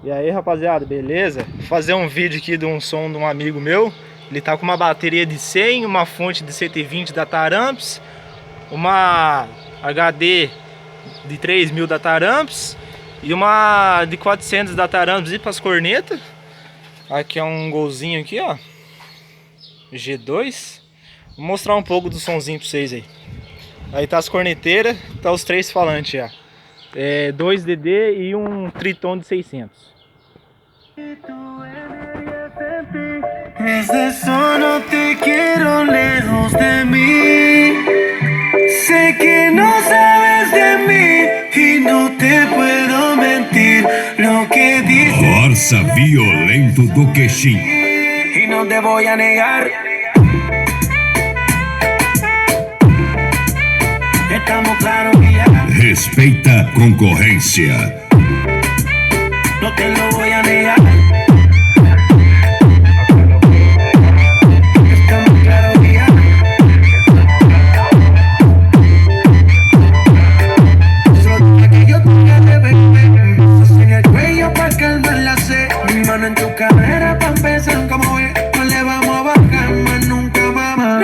E aí, rapaziada, beleza? Vou fazer um vídeo aqui de um som de um amigo meu. Ele tá com uma bateria de 100, uma fonte de 120 da Taramps, uma HD de 3000 da Taramps e uma de 400 da Taramps e para as cornetas. Aqui é um golzinho aqui, ó, G2. Vou mostrar um pouco do sonzinho pra vocês aí. Aí tá as corneteiras, tá os três falantes já. 2 DD e um Triton de 600. Desde solo te quiero lejos de mí. Sé que no sabes de mí y no te puedo mentir. Lo que dices Força Violento do Queixim. y no te voy a negar. Estamos claros que ya Respeita a concorrência. no te lo voy a negar. Estamos claros que ya solo deja que yo toque de bebé. Besos en el cuello pa' calmar la sed. Mi mano en tu cadera pa' empezar como es. No le vamos a bajar más nunca, mamá.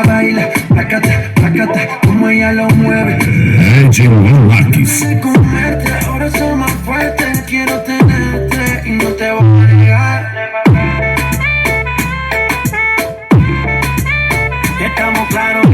Baila, placata, como ella lo mueve. Edson Marques. Comerte, ahora soy más fuerte. Quiero tenerte y no te voy a negar. Estamos claros